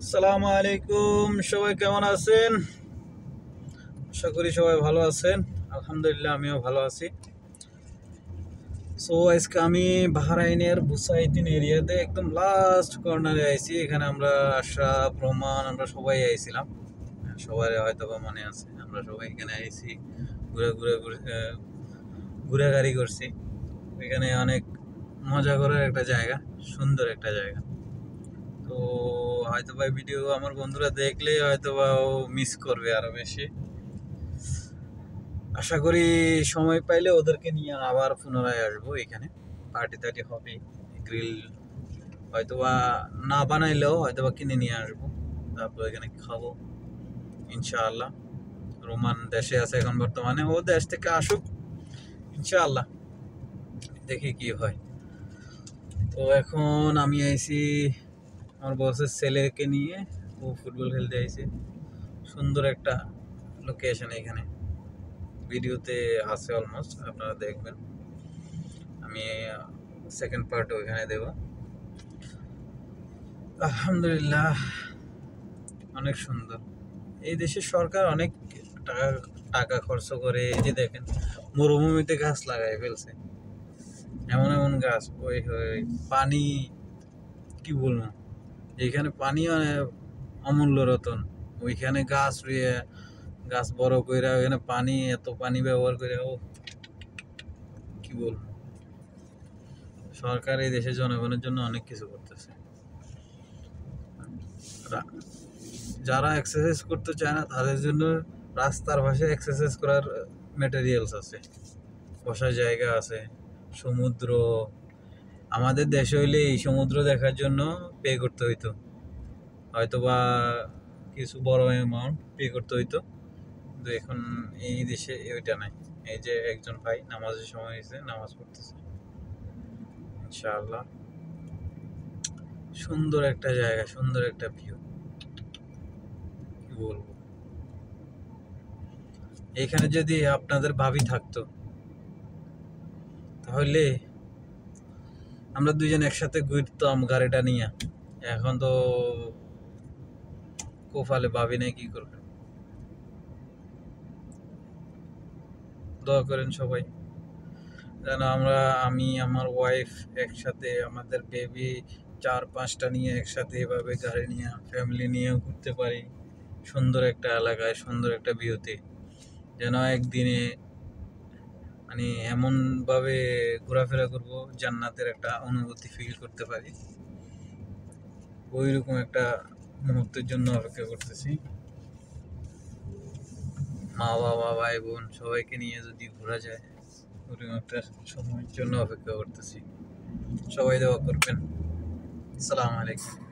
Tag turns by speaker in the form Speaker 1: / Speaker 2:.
Speaker 1: আসসালামু আলাইকুম, সবাই কেমন আছেন? আশা করি সবাই ভালো আছেন। আলহামদুলিল্লাহ, আমিও ভালো আছি। আজকে আমি বাহরাইনের বুসাইদিন এরিয়াতে একদম লাস্ট কর্নারে আইছি। এখানে আমরা আশরাফ, রহমান, আমরা সবাই আইছিলাম। সবাই হয়তো বা মনে আছে, আমরা সবাই এখানে আইছি, ঘুরে ঘুরে ঘুরে গাড়ি করছি। এখানে অনেক মজা করার একটা জায়গা, সুন্দর একটা জায়গা। তো হয়তো বা ভিডিও আমার বন্ধুরা দেখলে হয়তো বা ও মিস করবে আরো বেশি। আশা করি সময় পাইলে ওদেরকে নিয়ে আবার পুনরায় আসবো। এখানে পার্টি টার্টি হবে, গ্রিল হয়তোবা না বানাইলেও হয়তোবা কিনে নিয়ে আসবো, তারপর এখানে খাবো ইনশাআল্লাহ। রোমান দেশে আছে এখন বর্তমানে, ও দেশ থেকে আসুক ইনশাআল্লাহ, দেখি কি হয়। তো এখন আমি আইছি আমার বসের ছেলেকে নিয়ে, ও ফুটবল খেলতে আইছি। সুন্দর একটা লোকেশন, এখানে ভিডিওতে আছে অলমোস্ট, আপনারা দেখবেন। আমি সেকেন্ড পার্ট ওইখানে দেব। আলহামদুলিল্লাহ, অনেক সুন্দর। এই দেশের সরকার অনেক টাকা টাকা খরচ করে। এই যে দেখেন, মরুভূমিতে গাছ লাগাই ফেলছে, এমন এমন গাছ। ওই পানি কি বলবো, এইখানে পানি অমূল্য রতন। ওইখানে গাছ রুয়ে, গাছ বড় করে, ওইখানে পানি, এত পানি ব্যবহার করে, ও কি বলবো। সরকার এই দেশের জনগণের জন্য অনেক কিছু করতেছে। যারা এক্সারসাইজ করতে চায় না তাদের জন্য রাস্তার পাশে এক্সারসাইজ করার ম্যাটেরিয়ালস আছে, বসার জায়গা আছে, সমুদ্র। আমাদের দেশে হইলে এই সমুদ্র দেখার জন্য পে করতে হইতো, হয়তো বা কিছু বড় অ্যামাউন্ট পে করতে হইতো, কিন্তু এখন এই দেশে ওইটা নাই। এই যে একজন ভাই নামাজের সময় হয়েছে, নামাজ পড়তেছে ইনশাআল্লাহ। সুন্দর একটা জায়গা, সুন্দর একটা ভিউ, কি বলবো। এখানে যদি আপনাদের ভাবি থাকতো তাহলে আমরা দুইজন একসাথে ঘুরতাম গাড়িটা নিয়ে। এখন তো কোফালে ভাবি নাই, কি করবে। দোয়া করেন সবাই যেন আমি আমার ওয়াইফ একসাথে, আমাদের বেবি 4-5টা নিয়ে একসাথে এভাবে গাড়ি নিয়ে ফ্যামিলি নিয়ে ঘুরতে পারি সুন্দর একটা এলাকায়, সুন্দর একটা ভিউতে। যেন একদিনে মানে এমনভাবে ঘোরাফেরা করবো, জান্নাতের একটা অনুভূতি ফিল করতে পারি। ওইরকম একটা মুহূর্তের জন্য অপেক্ষা করতেছি। মা বাবা, ভাই বোন সবাইকে নিয়ে যদি ঘোরা যায়, ওরকম একটা সময়ের জন্য অপেক্ষা করতেছি। সবাই দোয়া করবেন। আসসালামু আলাইকুম।